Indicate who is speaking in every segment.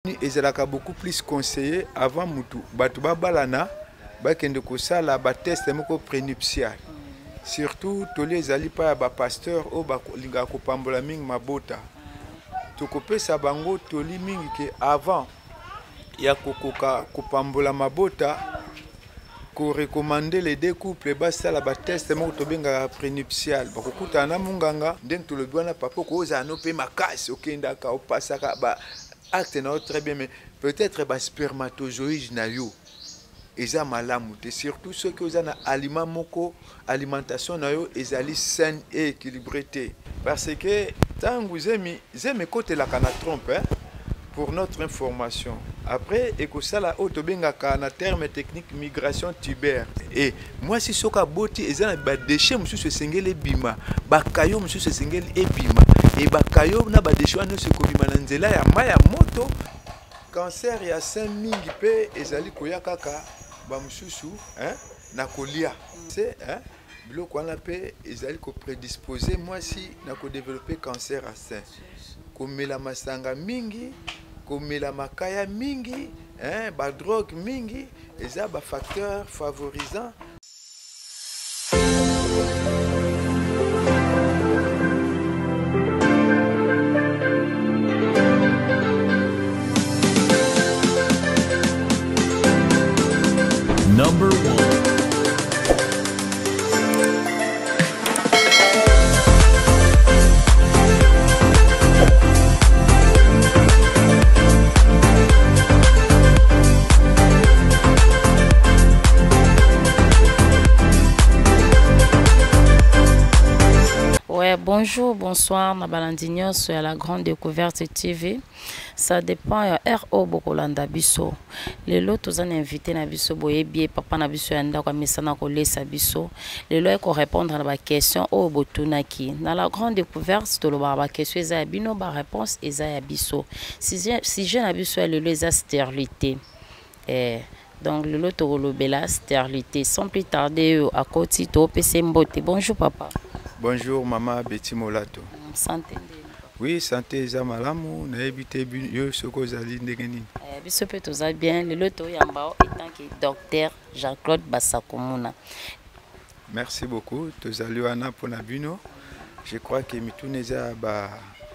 Speaker 1: ezalaka beaucoup plus conseillé avant mutu batu babalana bakende kosala ba test moko prénuptial, surtout toli ezali pa ba pasteur o balinga kopambola mingi mabota tokopesa bango toli mingi ke avant ya kokoka kopambola mabota ko recommander les deux couples basala ba test moko tobenga prénuptial bakokuta na munganga ndenge tolobwana papa ko ozano pe makasi okendaka opasaka ba acte na très bien, mais peut-être bas spermatozoïde na yo eza malamu te, surtout ceux qui ont aliment moko alimentation na yo ezali saine et équilibrée te, parce que tangu zemi côté la kana trompe pour notre information. Après ekosala otobengaka na terme technique migration tubaire, et moi si soka boti ezana ba déchet mususu esengeli bima bakayo mususu esengeli ebima et bakayo na ba déchet wana se kobima na nzela ya maya moto. Cancer ya sein mingi pe ezali koya kaka ba mususu na kolia c'est biloko wana pe ezali ko prédisposer moi si na ko développer cancer à sein, komela masanga mingi, komela makaya mingi, ba drogue mingi, eza ba facteur favorisant.
Speaker 2: Number 1.
Speaker 3: Bonjour, bonsoir, Nabalandignos sur la Grande Découverte TV. Ça dépend RO Bokolanda Bisso. Les lots tous en invité na biso boye bien papa na biso yanda kwa misana ko lesa biso. Les lots ko répondre à la question au botunaki. Dans la Grande Découverte to lo ba question eza bino ba réponse eza ya biso. Si je na biso le lot eza stérilité. Donc le lot to lo bela stérilité sans plus tarder à côté to PC Mbote. Bonjour papa.
Speaker 1: Bonjour maman Betty Molato.
Speaker 3: Santé.
Speaker 1: Oui, santé eza malamu na ebité yo soko zali ndengeni.
Speaker 3: Biso pe toza bien, le loto yamba étant que docteur Jean-Claude Bassakomuna.
Speaker 1: Merci beaucoup, tozali wana pona bino. Je crois que mituneza ba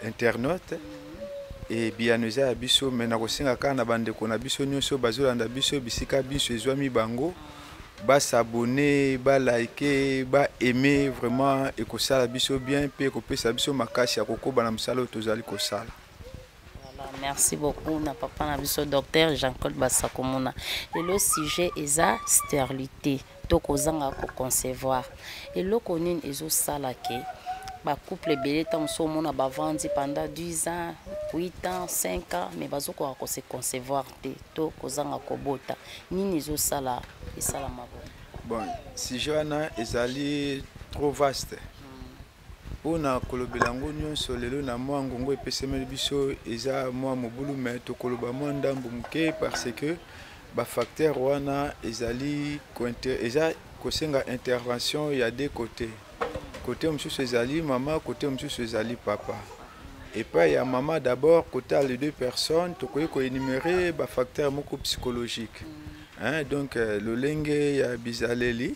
Speaker 1: internaute et bien eza biso mena kosinga kana bande kona biso nyonso bazolanda biso bisika biso ezwami bango. Ba s'abonner, ba liker, ba aimer vraiment et que ça la biso bien pe ko pesa biso makasi ya koko bana msalo tozali ko sala.
Speaker 3: Voilà, merci beaucoup na papa na biso docteur Jean-Claude Bassakomuna. Et le sujet est la stérilité. To kozanga ko concevoir. Et le konin ezo sala ke ba couple belé tam so mona ba vandi pendant 10 ans, 8 ans, 5 ans mais bazoko ko se concevoir te to kozanga ko bota. Nini ezo sala et sala mabo.
Speaker 1: Bon, si Joana ezali trop vaste. Pona kolobelango nyonso lelo na mwa ngongo epesemeli biso eza mwa mobulu mais to koloba mwa ndambu muke parce que ba facteur wana ezali eza kosenga intervention ya deux côtés. Côté monsieur ezali maman, côté monsieur ezali papa. Et pas ya maman d'abord, côté les deux personnes, to ko énumérer ba facteur moko psychologique. Donc le lenge ya bizaleli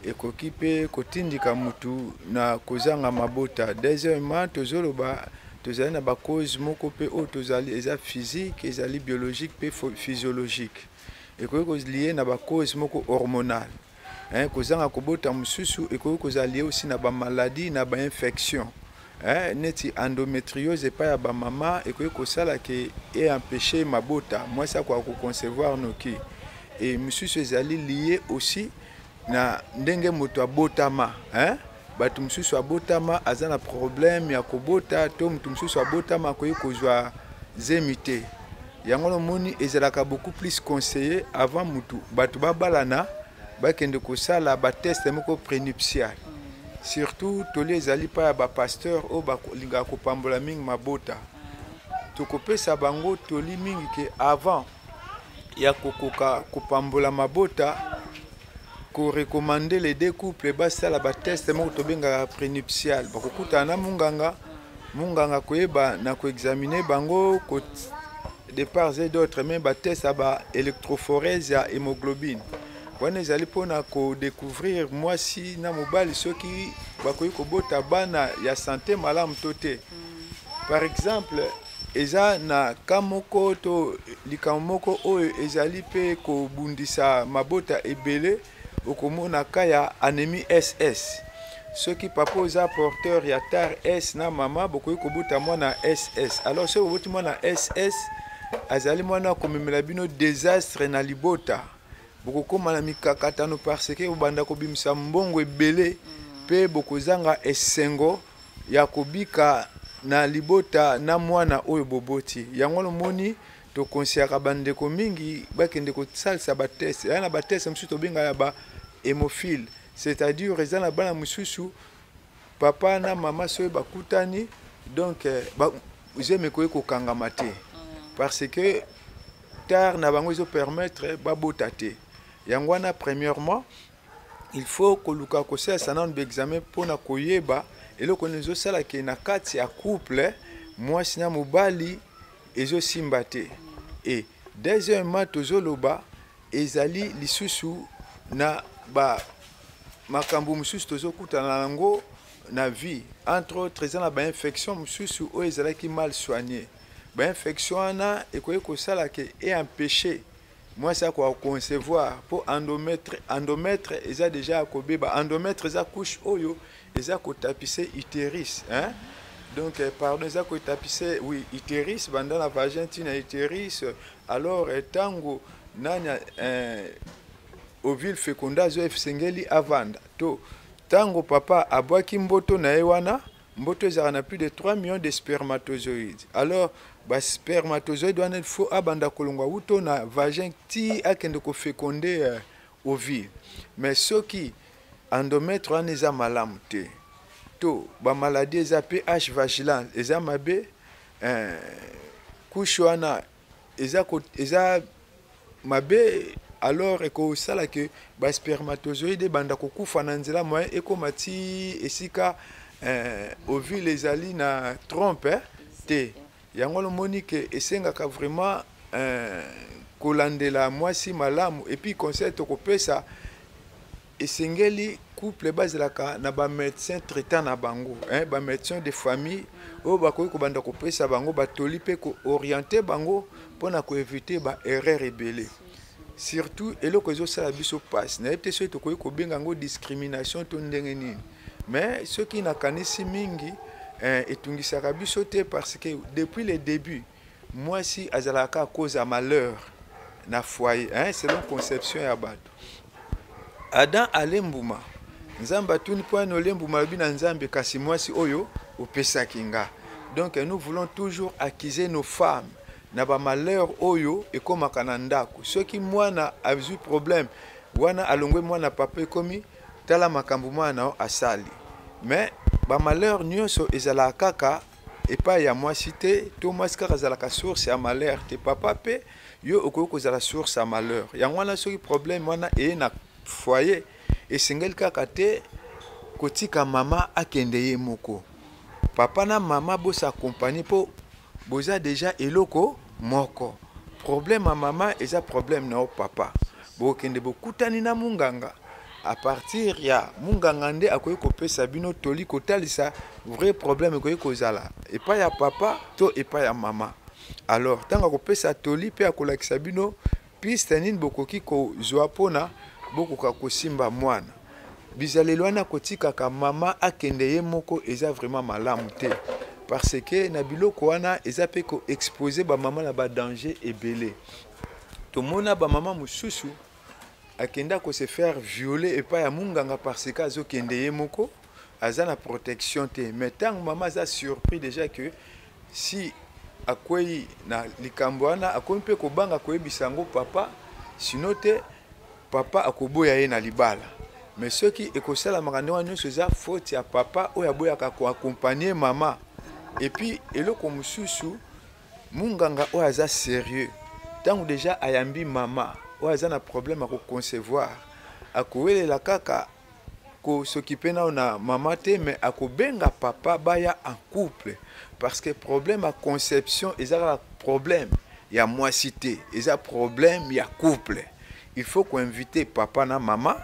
Speaker 1: et kokipe kotindika mutu na kozanga mabota. Deuxièmement, tozoloba tozali na ba cause moko pe o tozali eza physique, ezali biologique pe physiologique. Et ko lié na ba cause moko hormonale. Kozanga kobota mususu et kozali aussi na ba maladie na ba infection. Neti endométriose pas ya ba mama et kozala ke et empêcher mabota. Moi ça quoi ko concevoir noki. Et mususu ezali lié aussi na ndenge moto abotama, batu mususu abotama azana problème ya kobota to mutu mususu abotama ko kozwa zemité. Yango moni ezalaka beaucoup plus conseillé avant mutu batu babalana bakende kosala ba test moko prénuptial, surtout toli ezali pa ba pasteur o balinga kopambola mingi mabota tokopesa bango toli mingi ke avant ya kokoka kopambola mabota ko recommander les deux couples basala ba test moko tobenga prénuptial bakokuta na munganga koyeba na ko examiner bango de part et d'autre même batest à électrophorèse ya hémoglobine wana ezali mpona kodécouvrir mwasi na mobali soki bakoki kobota bana ya santé malamu to te. Par exemple eza na ka moko to likambo moko oyo ezali mpe kobundisa mabota ebele okomona ka ya anémie SS. Soki papa oza porteur ya tar S na mama bokoki kobota mwana SS. Alors soki boboti mwana SS azali mwana komemela bino désastre na libota bokokoma na mikakatano parce que bobanda kobimisa mbongo ebele mpe bokozanga esengo ya kobika na libota na mwana oyo boboti. Yango lomoni tokonsiaka bandeko mingi bakende kosalisa bateste ya na bateste mosusu tobenga ya ba hémophile, c'est-à-dire eza na bana mosusu papa na mama soki bakutani donc zeme koki kokangama te parce que tar na bango ezopermettre babota te. Yango wana premièrement il faut koluka kosalisa nano baexamen mpona koyeba eloko nini ezosalaka na kati ya couple mwasi na mobali ezosimba te. Et deuxièmement tozoloba ezali lisusu na makambo mosusu tozokutana nango na vie, entre autres eza na bainfection mosusu oyo ezalaki mal soigné. Bainfection wana ekoki kosalaka empêcher mwasi akoconcevoir mpo endomètre eza déjà akobeba. Endomètre eza couche oyo eza kotapise utérus, hein? Donc pardon eza kotapise oui utérus banda na vagin tina utérus. Alors tango nanya ovule fécondat zo efsengeli avanda to tango papa abwaki mboto na ye wana mboto ezala na plus de 3 millions de spermatozoïdes. Alors spermatozoïde wana il faut abanda kolongwa uto na vagin ti akende ko féconder ovule. Mais soki endomètre wana eza malamu te to ba maladie eza pH vaginal eza mabe, couche wana eza mabe, alors ekosala ke ba spermatozoïde banda kokufa na nzela moyen ekoma ti esika ovule ezali na trompe te. Yango lomoni ke esengaka vraiment kolandela mwasi malamu. Et puis conseil tokopesa esengeli couple bazalaka na ba médecin traitant na bango, ba médecin de famille oyo bakoki kobanda kopesa bango batoli mpe kooriente bango mpona koevite ba erreur ebele. Surtout eloko ezosala biso mpasi nayebi te soki tokoki kobenga yango discrimination to ndenge nini, mais soki nakanisi mingi etungisaka biso te parce que depuis le début mwasi azalaka à cause ya malheur na foyer, selon conception ya bato. Adam alembuma nzambe atuni mpo wana olembuma alobi na nzambe kasi mwasi oyo opesaki nga. Donc nous voulons toujours accuser nos femmes na ba malheur oyo ekomaka na ndako. Soki mwana azwi problème wana alongwe mwana papa ekomi tala makambo mwana asali, mais ba malheur nyonso ezalaka kaka epai ya mwasi te to mwasi kaka azalaka source ya malheur te, papa pe yo okoki kozala source ya malheur. Yango wana soki problème wana eye na foyer esengeli kaka te kotika mama akende ye moko. Papa na mama bosa accompagner po boza déjà eloko moko. Problème à maman eza problème na papa. Bokende bokutani na munganga. À partir ya munganga nde akoki kopesa bino toli kotalisa vrai problème ekoki kozala epai ya papa to epai ya mama. Alors tanga kopesa toli pe akolakisa bino piste nini bokoki kozwa pona bokoka kosimba mwana. Bizalelo wana kotikaka mama akende ye moko eza vraiment malamu te parce que na biloko wana eza pe ko exposer ba mama na ba danger ebele. To mona ba mama mususu akenda ko se faire violer et pas ya munganga parce que azo kende ye moko aza na protection te. Mais tant maman a surpris déjà que si akwei na likambo wana akomi pe ko banga ko ebisango papa sinon te papa akoboya ye na libala. Mais ceux qui ekosala makande nyonso eza faute ya papa oyo aboyaka ko accompagner mama. Et puis eloko mususu munganga oyo aza sérieux tango déjà ayambi mama oyo aza na problème à concevoir akowelela kaka ko s'occuper na mama te, mais akobenga papa baya en couple parce que problème à conception ezaka problème ya mwasi te eza problème ya couple. Il faut qu'on invite papa na mama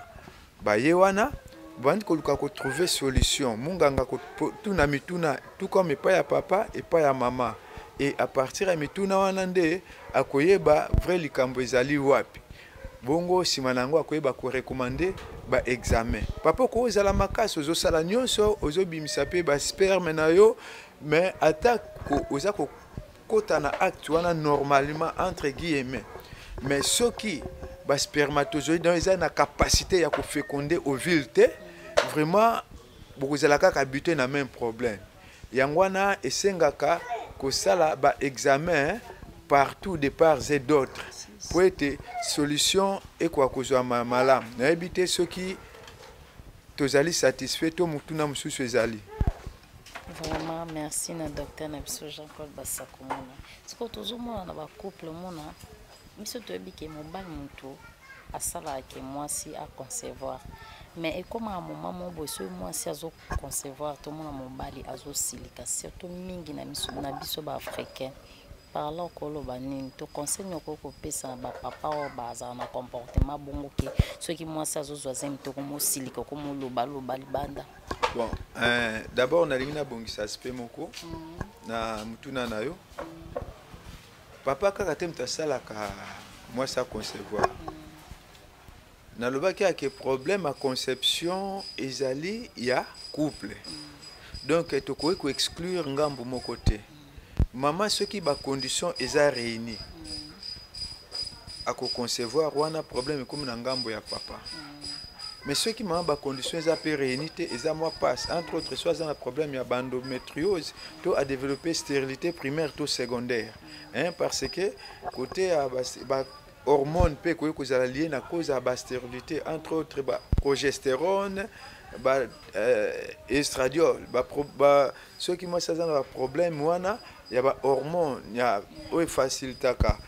Speaker 1: baye wana bandi koluka ko trouver solution munganga ko tuna mituna tout comme epai ya papa epai ya mama, et à partir ya mituna wana nde akoyeba vrai likambo ezali wapi. Bongo sima nango akoyeba ko recommander ba examen. Papa ko ozala makasi ozosala nyonso ozobimisa pe ba sperme na yo, mais ata ko oza ko kota na acte wana normalement entre guillemets, mais soki ba spermatozoïde dans eza na capacité ya ko féconder ovule te, vraiment bokozala kaka buté na même problème. Yango wana esengaka kosala ba examen partout de part et d'autres pour être solution et quoi kozwa malamu. Na ebité soki tozali satisfait to mutuna mususu ezali.
Speaker 3: Vraiment merci na docteur na biso Jean-Claude Basakomona. Siko tozomona na ba couple mona biso toyebi ke mobali mutu asala ke mwasi a concevoir, mais comme à un moment mon bosso mwasi azo concevoir to mona mobali azo silika surtout mingi na biso ba africain. Parlant koloba nini to conseil nyoko kopesa ba papa o baza na comportement bongo ke soki mwasi azozwa zemi to komo silika komo loba libanda.
Speaker 1: Bon, d'abord nalingi na bongisa aspect moko na mutuna na yo. Papa kaka te mtasalaka mwasi a concevoir. Nalobaki ake problème à conception ezali ya couple. Donc tokoki ko exclure ngambo moko te. Maman ceux qui ba condition eza réuni. Ako concevoir wana problème comme na ngambo ya papa. Mais ceux qui maman ba condition eza pe réunité eza moi passe entre autres soit un problème ya endométriose to a développer stérilité primaire to secondaire. Hein, parce que côté ba hormone pe ko kozala lié na cause ya stérilité entre autres progestérone estradiol ceux qui moi ça un problème wana ya ba hormone ya o facilitaka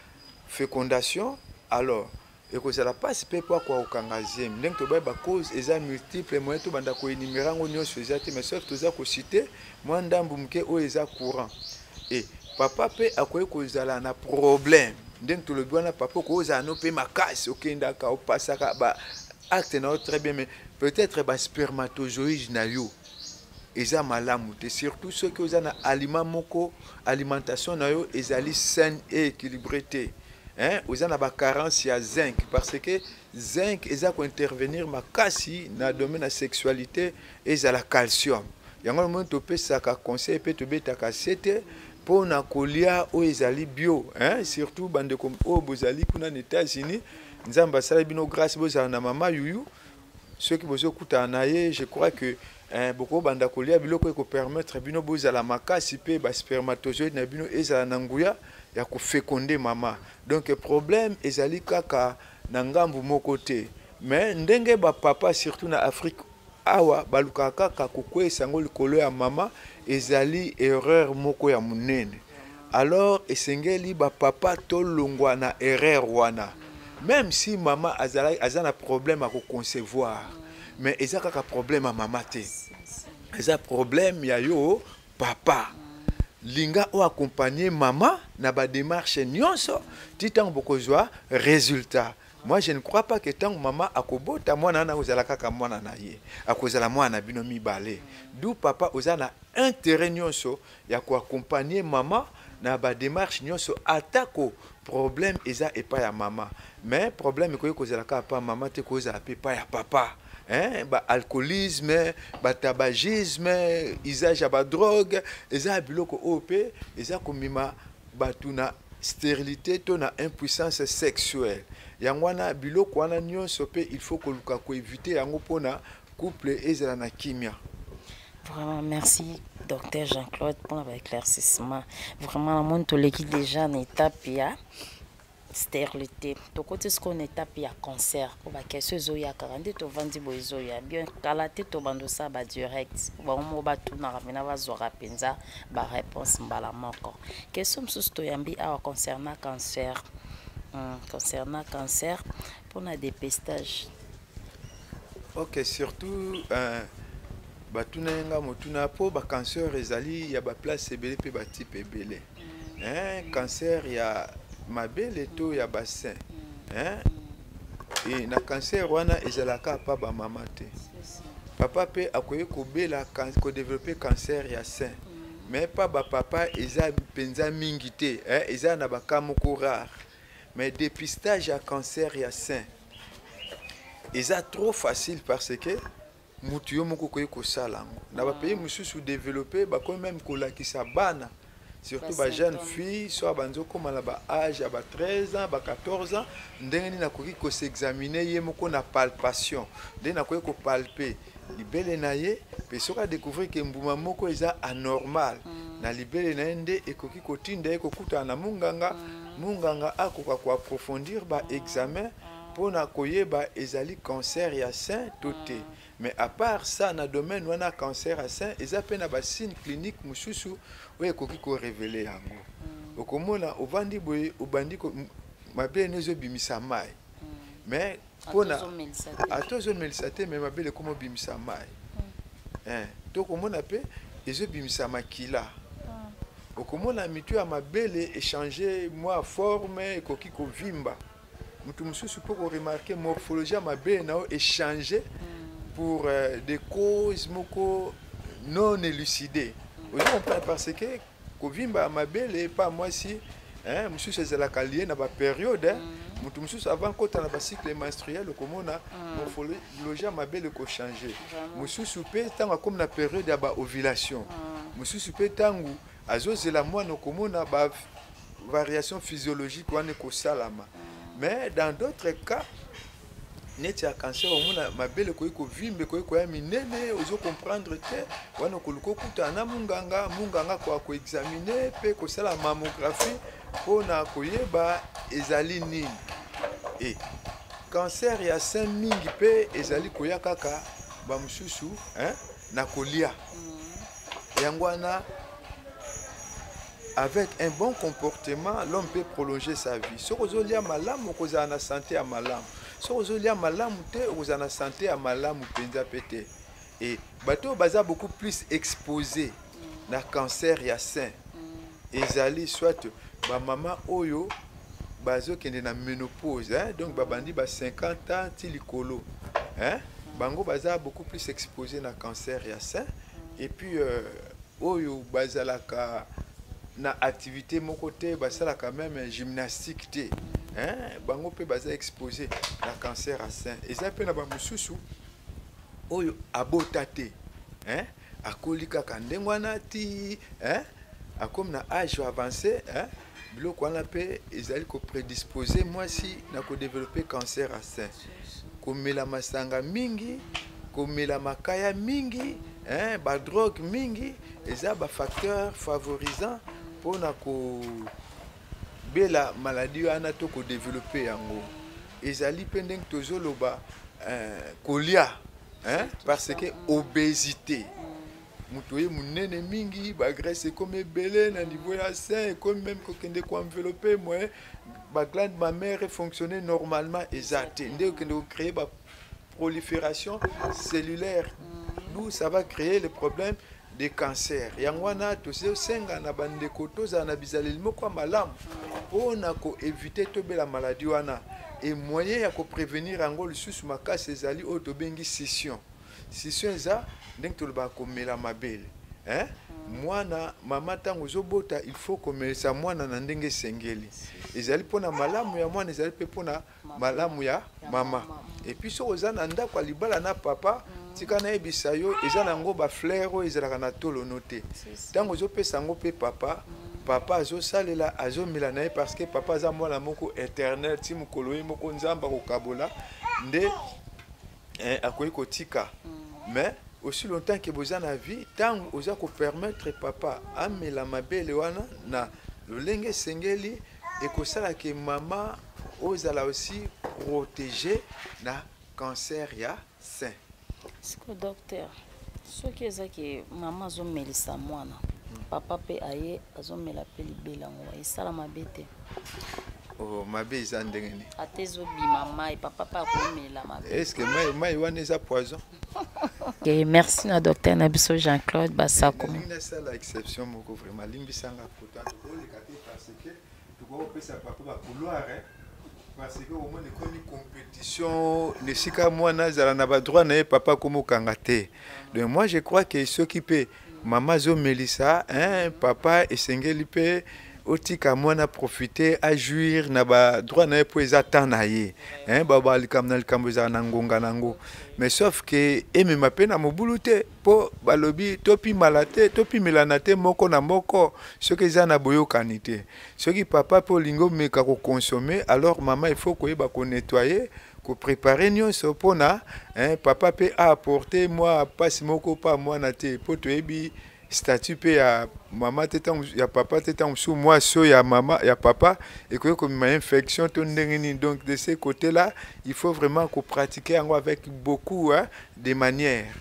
Speaker 1: fécondation, alors et que ça la passe pe kwa okangazem donc to ba cause eza multiple moyen to banda ko énumérer ngo nyonso ezati, mais sauf to za ko citer moi ndambu mke o eza courant et papa pe akoye kozala na problème ndenge to le bwana papa ko ozala no pe makasi okendaka opasaka ba acte na très bien, mais peut-être ba spermatozoïde na yo eza malamu te, surtout ceux qui ont aliment moko alimentation na yo ezali saine et équilibrée te. Hein, vous avez une carence de zinc parce que zinc eza ko intervenir makasi na domaine de sexualité et la calcium. Yango mo to pesa ka conseil pe to beta ka sete pour na kolia o ezali bio, hein, surtout bande comme o bozali kuna na États-Unis, nzamba sala bino grâce bozala na mama yuyu. Ceux qui bozo kuta naye, je crois que beaucoup banda kolia biloko ko permettre bino bozala makasi pe ba spermatozoïde na bino ezala na nguya ya ko féconder mama. Donc problème ezali kaka na ngambu moko te, mais ndenge ba papa surtout na Afrique awa baluka kaka kokwesa ngo likolo ya mama ezali erreur moko ya munene. Alors esengeli ba papa to longwa na erreur wana, même si maman azana problème à concevoir, mais eza kaka problème à maman te, eza problème ya yo papa. Linga o accompagner maman na ba démarche nyonso titango bokozwa résultat. Moi je ne crois pas que tant maman akobota mwana na ozala kaka mwana na ye akozala mwana bino mibale, d'où papa ozana intérêt nyonso ya ko accompagner maman na ba démarche nyonso atako problème eza epa ya maman, mais problème ko kozala kaka pa maman te kozala pa ya papa. Hein, ba alcoolisme, ba tabagisme, usage ba drogue, eza biloko OP, eza komima batuna stérilité to na impuissance sexuelle. Yangwana biloko wana nyonso pe il faut ko luka ko éviter yango pona couple ezala na kimia.
Speaker 3: Vraiment merci docteur Jean-Claude pour l'éclaircissement. Vraiment la monde toleki déjà en étape ya stérilité. To côté ce qu'on étape ya cancer pour ba question zoya 40 to vandi bozoya bien kalaté to bando ça ba direct ba mo ba tuna ramena ba zora penza ba réponse mbala moko. Question sous to yambi a concernant cancer. Concernant cancer pour la dépistage.
Speaker 1: OK, surtout batuna nga motuna po ba cancer ezali ya ba place ebele pe ba type ebele. Hein, cancer ya mabele to ya bassin hein et na cancer wana ezalaka pa ba mama te papa pe akoye kobela ko développer cancer ya sein mais pas ba papa eza penza mingi te hein eza na bakamoko rare mais dépistage ya cancer ya sein eza trop facile parce que mutu yo moko koye kosala ngo na ba pays mususu développer ba ko même kolakisa bana surtout ba jeune fille soit banzo koma la ba âge ba 13 ans ba 14 ans ndenge na koki ko s'examiner ye moko na palpation ndenge na koki ko palper libele na ye pe soka découvrir que mbuma moko eza anormal na libele na nde ekoki kotinda eko kuta na munganga akoka ko approfondir ba examen pona koyeba ezali cancer ya sein toté mais à part ça na domaine wana cancer ya sein eza pe na ba signe clinique mususu oye koki ko révéler yango okomona ovandi boye obandi ko mabele nezo bimisa mai mais pona atozo melisate mais mabele komo bimisa mai to komona pe ezo bimisa makila okomona mitu ya mabele échanger moi forme ekoki ko vimba mutu mususu po ko remarquer morphologie ya mabele nao échanger pour des causes moko non élucidées. Vous comprenez parce que kovimba mabele pas moi si hein mususu ezalaka lié na ba période hein mutu mususu avant kota na ba cycle menstruel okomona morphologie ya mabele ko changer mususu pe tanga comme na période ya ba ovulation mususu pe tangu azozela mwana okomona ba variation physiologique wana ko salama mais dans d'autres cas neti ya cancer omona mabele koyi ko vimbe koyi ko ya minene ozo comprendre que wana koluko kuta na munganga ko examiner pe ko sala mammographie pona koyeba ezali nini et cancer ya sein mingi pe ezali koya kaka ba mususu hein na kolia yango wana avec un bon comportement l'homme peut prolonger sa vie soko zolia malamu kozala na santé ya malamu soko zolia malamu te kozala na santé ya malamu penza pete et bato baza beaucoup plus exposé na cancer ya sein ezali soit ba mama oyo bazo kende na ménopause hein donc babandi ba 50 ans ti likolo hein bango baza beaucoup plus exposé na cancer ya sein et puis oyo bazalaka na activité mon côté basala quand même gymnastique te hein bango pe baza exposé na cancer à sein et ça pe na ba mususu oyo abota te hein akolika kandengwana ti hein akom na âge avancé hein biloko wana pe ezali ko prédisposer moi si na ko développer cancer à sein komela masanga mingi komela makaya mingi hein ba drogue mingi eza ba facteur favorisant pour na ko bela maladie wana to ko développer yango ezali pendeng tozoloba kolia hein parce que obésité mutoye munene mingi ba graisse comme belé na niveau ya sein comme même ko kende ko envelopper moi ba glande mammaire fonctionner normalement exact ndé ko kende créer ba prolifération cellulaire d'où ça va créer le problème de cancer yango wana tozo senga na bandeko toza na bizaleli moko malamu pona ko éviter tobela maladie wana et moyen ya ko prévenir yango lisusu makasi ezali oyo tobengi scission eza ndenge toloba komela mabele hein mwana mama tango zobota il faut komelisa mwana na ndenge esengeli ezali pona malamu ya mwana ezali pe pona malamu ya mama et puis so oza na ndako ya libala na papa tika na yebisa yo eza nango ba fleur oyo ezalaka na tolo note tango ozopesa yango pe papa azosalela azomela na ye parce que papa aza mwana moko éternel ti mokolo ye moko nzamba kokabola nde akoki kotika mais aussi longtemps que vous en avez tant vous a permettre papa amela mabele wana na lolenge sengeli et que ça que maman ozala aussi protéger na cancer ya sein.
Speaker 3: Siko docteur soki ezaki mama azomelisa mwana papa pe aye azomela pe libela ngo esala mabete
Speaker 1: oh mabe eza ndenge ni
Speaker 3: atezo bima mai papa pa komela mabe
Speaker 1: est-ce que mai wana eza poison?
Speaker 3: Okay, merci na docteur Nabiso Jean-Claude Basako.
Speaker 1: C'est la exception moko vraiment limbisanga pourtant parce que ça papa va couloir parce que au moins une compétition ne sika moi nazala na ba droit na papa comme kangate. Donc moi je crois que ceux qui peut maman zo Melissa papa esengeli pe otika mwana profiter à jouir na ba droit na po ezatana ye baba likamna likambo za na ngonga nango mais sauf que eme mapena mobulute po balobi topi malate topi melanate moko na moko ce que za na boyo kanité ce qui papa po lingo meka ko consommer alors maman il faut ko ba ko nettoyer ko préparer nyonso pona papa peut apporter moi passe moko pa moi na te po to ebi statut pe ya maman tetan ya papa tetan sous moi so ya maman ya papa et que comme une infection ton ndengeni donc de ce côté là il faut vraiment qu'on pratiquer avec beaucoup de manières.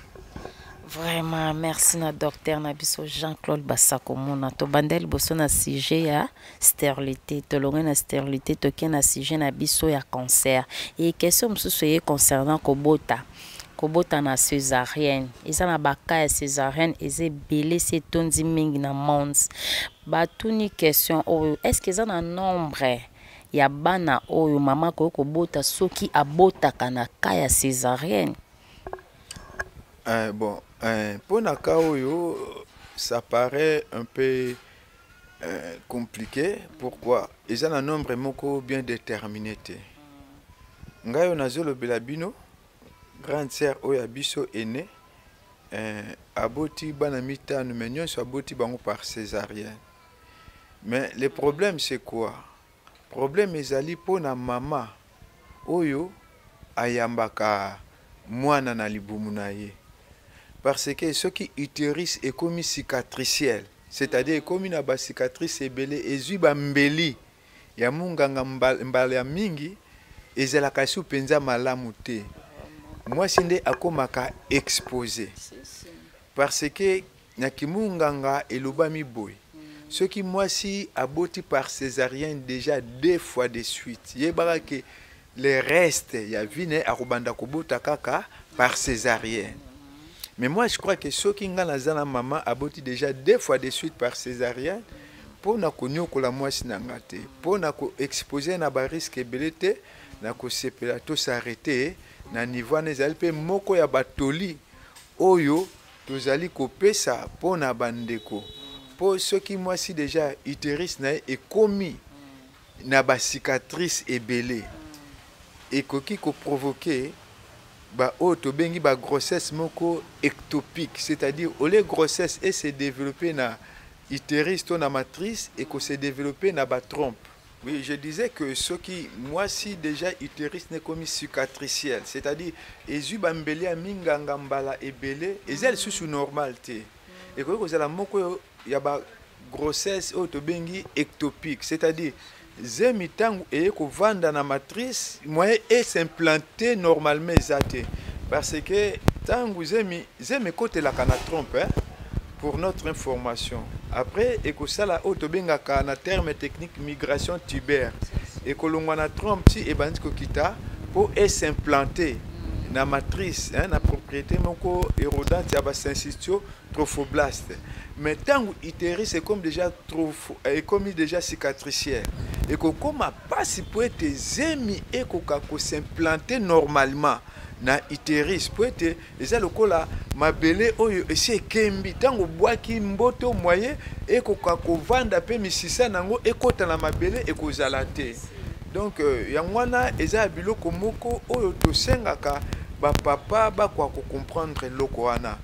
Speaker 3: Vraiment merci na docteur Nabiso Jean-Claude Basako mona to bandel boso na sujet ya stérilité to longa na stérilité to kena sujet na biso ya cancer et question msusu ye concernant kobota na césarienne eza na baka ya césarienne eze belé se tondi mingi na monde batuni question oyo est-ce que eza na nombre ya bana oyo mama ko kobota soki abotaka na ka ya césarienne?
Speaker 1: Bon pour na ka oyo ça paraît un peu compliqué. Pourquoi? Eza na nombre moko bien déterminé te ngayo nazolo belabino grande sœur oya biso aîné aboti bana mitano mais nyonso aboti bango par césarienne. Mais le problème c'est quoi? Problème ezali pona mama oyo ayambaka mwana na libumu na ye parce que ce qui utérus est comme cicatriciel, c'est-à-dire comme na ba cicatrice ebele ezui ba mbeli ya munganga mbala ya mingi ezala kasu penza malamu te. Moi sinde akomaka exposé parce que nakimunganga elobami boy ce qui moi si aboti par césarienne déjà 2 fois de suite yebaka que les restes ya vine akobanda kobota kaka par césarienne. Mais moi je crois que ceux qui ngana zana maman aboti déjà 2 fois de suite par césarienne pour na konyokola moi sinangate pour na ko exposer na ba risque ebelete na ko sepela to s'arrêter na niveau nezali pe moko ya batoli oyo tozali kopesa pona bandeko pour ceux qui moi si déjà utérus na e komi na ba cicatrice ebele et koki ko provoquer ba auto bengi ba grossesse moko ectopique, c'est-à-dire au les grossesse et se développer na utérus to na matrice et que se développer na ba trompe. Oui, je disais que ce qui, moi, si déjà utérus n'est comme cicatriciel, c'est-à-dire, les ubambeli a minganga mbala et belé, et elles sont normales. Et que vous avez la moko, il y a ba grossesse autobengi ectopique, c'est-à-dire, zemi tangu et que vanda na matrice, moi, et s'implanter normalement zate. Parce que tangu zemi côté la cana trompe, pour notre information. Après, et que ça la autobenga na terme technique migration tubaire. Et que l'on a trompe et bandiko kita pour s'implanter na matrice, na propriété moko érodante ya ba syncytio trophoblaste. Mais tant utérus c'est comme déjà comme déjà cicatriciel. Et que comme pas si peut être zemi et que s'implanter normalement na utérus peut être les lokola mabele oyo esi kembi tango boaki mboto moyen et ko vanda pe misisa nango ekota na mabele ekozala te. Donc yangwana eza biloko moko oyo to sengaka ba papa ba kwa ko comprendre loko wana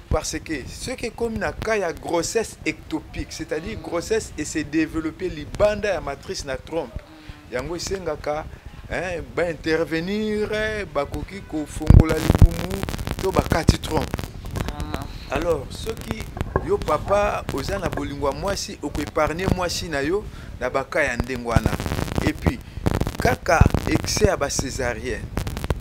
Speaker 1: parce que ce qui est comme na cas ya grossesse ectopique, c'est-à-dire grossesse et se développer libanda ya matrice na trompe yango sengaka ba intervenir bakoki ko fongola libumu to bakati trompe. Alors ce qui yo papa ozana bolingwa mwasi oko épargner mwasi na yo na baka ya ndengwana et puis kaka excès à ba césarienne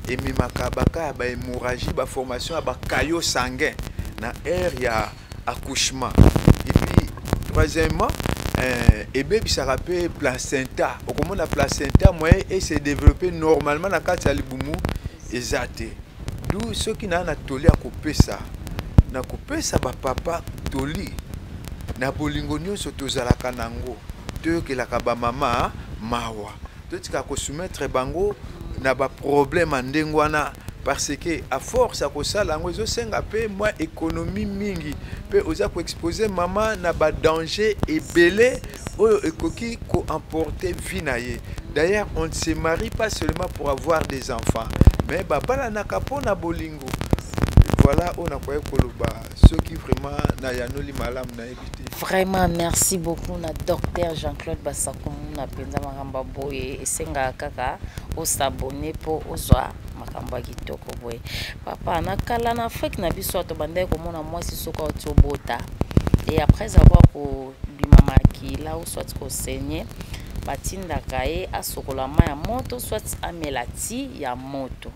Speaker 1: et mimaka baka ba hémorragie ba formation à ba caillot sanguin na air ya accouchement et puis troisièmement et bébé ça rappelle placenta au comment la placenta moyen et se développer normalement na kati ya libumu ezate d'où ceux qui na toli à couper ça ba papa toli na bolingo nyonso tozalaka nango toyokelaka bamama mawa totika kosoumettre bango na baproblème ya ndenge wana parce que à force ya kosala yango ezosenga mpe mwa économie mingi mpe oza koexpose mama na badanger ebele oyo ekoki koemporter vie na ye. D'ailleurs on ne se marie pas seulement pour avoir des enfants mais babalanaka mpo na bolingo. Voilà, on a quoi ceux qui vraiment na yanoli malam na évité.
Speaker 3: Vraiment merci beaucoup na docteur Jean-Claude Bassakoum na penza makamba boye esenga kaka o s'abonner pour ozwa makamba kitoko boye. Papa na kala na Afrique na biso to bande ko mona mwasi soka otobota. Et après avoir ko bimamaki là ou soit ko saigner batinda kae asokola ya moto soit amelati ya moto.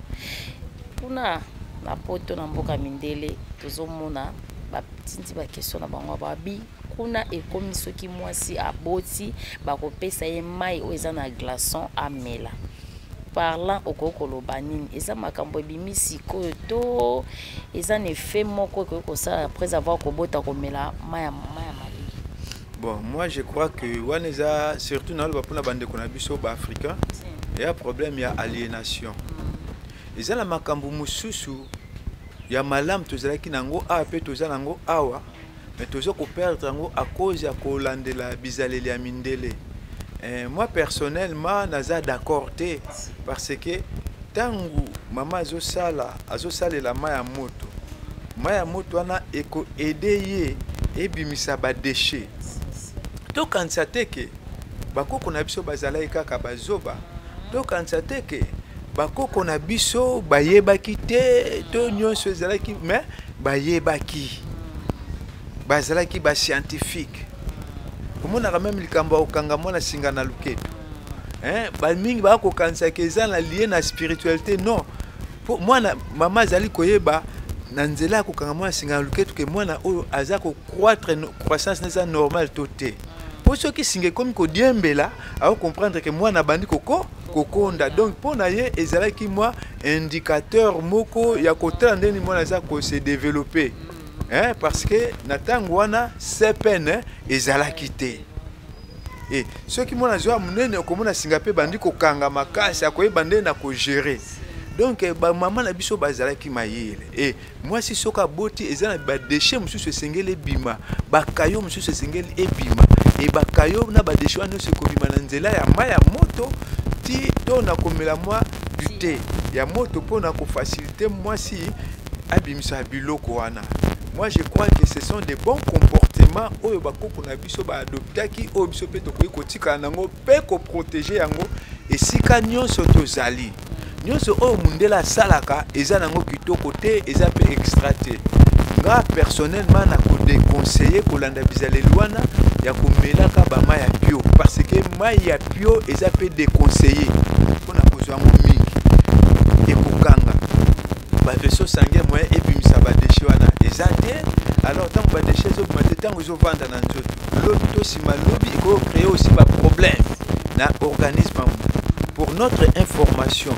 Speaker 3: Kuna na poto na mboka mindele tozomona batinti ba question na bango babi kuna ekomi soki mwasi aboti bakopesa ye mai o eza na glaçon amela parlant okokoloba nini eza makambo ebimisi koyo to eza na effet moko kokosala après avoir kobota komela mai mali.
Speaker 1: Bon, moi je crois que waneza surtout na bapona bande kona biso ba africain il y a problème ya aliénation. Eza la makambo mususu ya malam tozalaki nango a pe tozala nango awa mais tozo ko perdre nango à cause ya kolandela bizaleli ya mindele. Moi personnellement naza d'accord te parce que tangu mama azosala la maya moto wana eko aider ye ebimisa ba déchets to kanisa teke bakoko na biso bazalaki kaka bazoba to kanisa teke bakoko na biso bayebaki te to nyonso ezalaki mais bayebaki bazalaki ba scientifique omonaka même likambo okanga mwana singa na luketo bamingi bakokanisa ke eza na lié na spiritualité non po mwana mama azali koyeba na nzela ya kokanga mwana singa na luketo ke mwana oyo aza croître croissance neza normale to te po soki singa ekomi kodiembela ako comprendre ke mwana bandi kokonda donc pona ye ezalaki mwa indicateur moko ya kotala ndeni mwana aza se développer parce que na tango wana sepene ezalaki te et soki mwana zwa munene okomona singa pe bandi kokanga makasi akoyeba ndeni na kogérer donc ba mama na biso bazalaki mayele et moi si soka boti ezala ba déchets mususu esengeli bima bakayo mususu esengeli ebima et bakayo na ba déchets wana se kobima na nzela ya maya moto ti to na komela moi du thé ya moto pona ko faciliter moi si abimisa biloko wana. Moi je crois que ce sont des bons comportements oyo bakoko na biso ba adoptaki oyo biso pe to kotika nango pe ko protéger yango esika nyonso tozali nyonso oyo mundela salaka eza nango kitoko te eza pe extra te. Nga personnellement na ko déconseiller kolanda bizaleli wana ya komelaka ba mai ya bio parce que mai ya bio eza pe déconseiller pona kozwa ngo mingi ekokanga ba vaisseau sanguin moyen ebimisa ba déchets wana eza te. Alors tant ba déchets zo mate tant zo vanda na nzoto lobi to sima lobi ko créer aussi ba problème na organisme. Pour notre information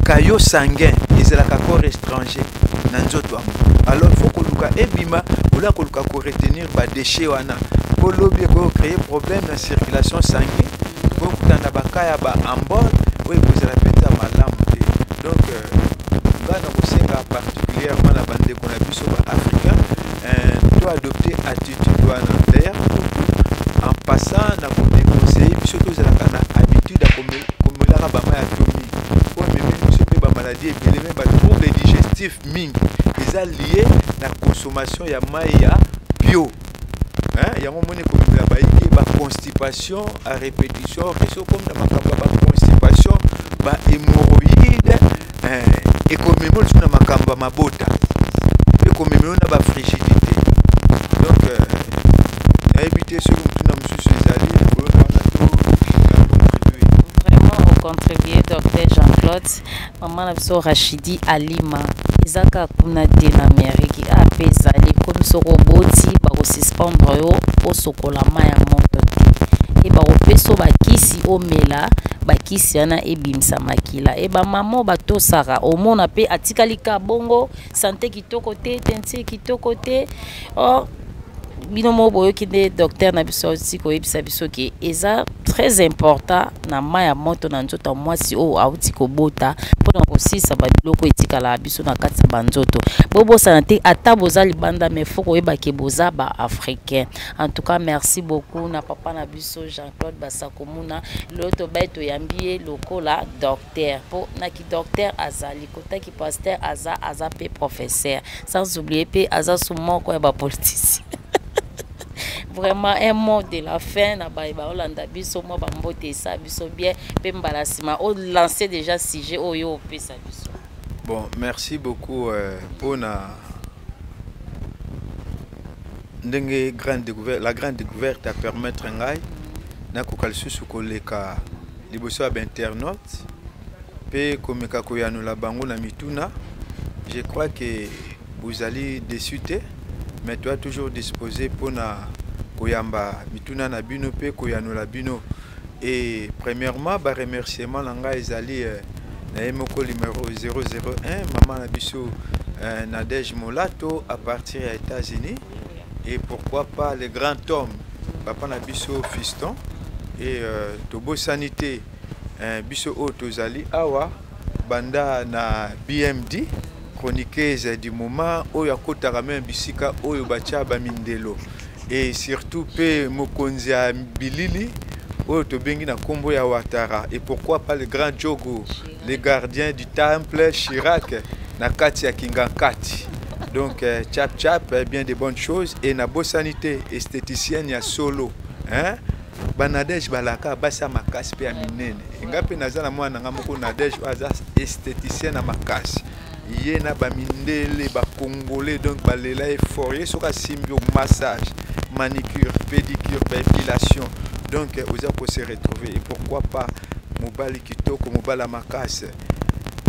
Speaker 1: kayo sanguin ezalaka corps étranger na nzoto amu. Alors il faut que luka ebima ola ko luka ko retenir ba déchets wana ko lobi ko créer problème na circulation sanguine ko kutana bakaya ba ambon ou ekozala peta malamu te. Donc ngana kosenga particulièrement la bande qu'on a biso ba africain doit adopter attitude wana. D'ailleurs en passant na ko déconseiller biso tozalaka na habitude à komelaka ba mai ya tomi po même biso pe ba maladie ebele même ba troubles digestifs mingi eza lié na consommation ya mai ya bio. Yango moni komela baiki ba constipation à répétition réseau comme na makambo ba constipation ba hémorroïde et comme même na makambo mabota et comme même na ba frigidité. Donc éviter ce que tout na mususu ezali
Speaker 3: vraiment contribuer docteur Jean-Claude maman na biso Rachidi Alima ezaka kuna te na Amérique ape ezali comme soko boti bakosuspendre yo osokola mai ya moto te e bakopesa bakisi omela bakisi wana ebimisa makila e bamama batosaka omona pe atikali ka bongo santé kitoko te tenti kitoko te or binomo boyoki nde docteur na biso aussi koyebisa biso ke eza très important na mai ya moto na nzoto mwasi oyo auti kobota mpona kosisa babiloko etikala biso na kati ya banzoto bobosana te ata boza libanda mais faut koyeba ke boza ba-africain. En tout cas merci beaucoup na papa na biso Jean-Claude Basakomuna lelo tobai toyambi ye lokola docteur mpo naki docteur azali kotaki pasteur aza pe professeur sans oublier pe aza su moko ya bapoliticien. Vraiment un mot de la fin na ba Olanda biso mo ba mbote sa biso bien pe mbala sima o lancer déjà sujet oyo pesa biso.
Speaker 1: Bon, merci beaucoup pour la grande découverte à permettre ngai na kokalsu sukoleka liboso ba internaute pe komeka koyano la bango na mituna. Je crois que vous allez déçuter mais tu es toujours disposé pour na koyamba mituna na bino pe koyano la bino. Et premièrement ba remerciement nanga ezali na emoko numéro 001 maman na biso Nadège Molato à partir des États-Unis et pourquoi pas les grands hommes papa na biso fiston et tobo sanité biso otozali awa banda na BMD chroniqueuse du moment oyo akotaka même bisika oyo bacha ba mindelo et surtout pe mokonzi ya bilili oyo tobengi na kombo ya Ouattara et pourquoi pas le grand Diogo les gardiens du temple Chirac na kati ya Kingankati. Donc chap bien de bonnes choses et na bo sanité esthéticienne ya solo hein Banadège balaka basa makasi pe ya minene ngape nazana mwana nga moko Nadège aza esthéticienne na makasi ye na ba mindele ba congolais donc balela effort soka simbio massage manicure pédicure épilation donc vous allez se retrouver et pourquoi pas Mobali Kitoko Mobala Makase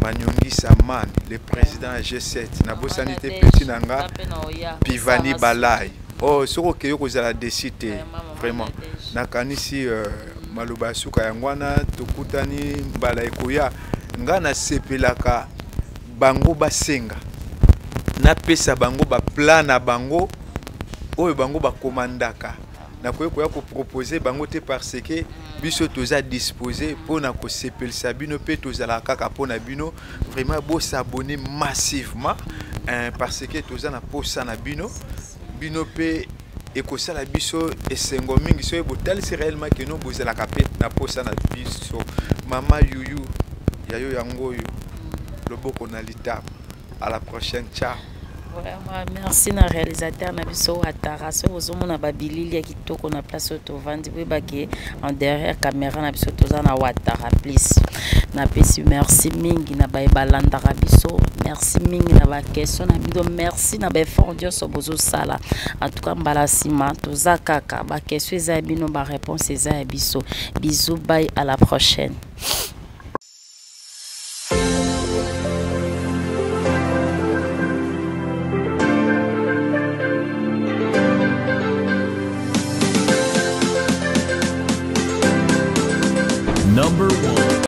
Speaker 1: Manyongi Saman le président G7 na bo sanité petit nanga Pivani Balai oh soko ke yoko za la décité vraiment nakanisi maloba suka yangwana tokutani mbala ekoya ngana sepelaka bango basenga na pesa bango ba plan na bango oyo bango ba komandaka na koya ko proposer bango te parce que biso toza disposé pona ko sepelisa bino pe tozala kaka pona bino vraiment bo s'abonner massivement parce que toza na posa na bino pe ekosala biso esengo mingi so ebotalisi réellement que no bozala kapet na posa na biso mama yuyu yayo yango yo loboko na litama. À la prochaine, ciao.
Speaker 3: Vraiment, merci na réalisateur na biso Ouattara so ozomona babilili ya kitoko na place otovandi baki en derrière caméra na biso toza na Ouattara please na pesi merci mingi na balandaka biso merci mingi na ba question na bido merci na ba effort dio so bozo sala en tout cas mbala sima toza kaka ba question za bino ba réponse za biso bisous bye à la prochaine.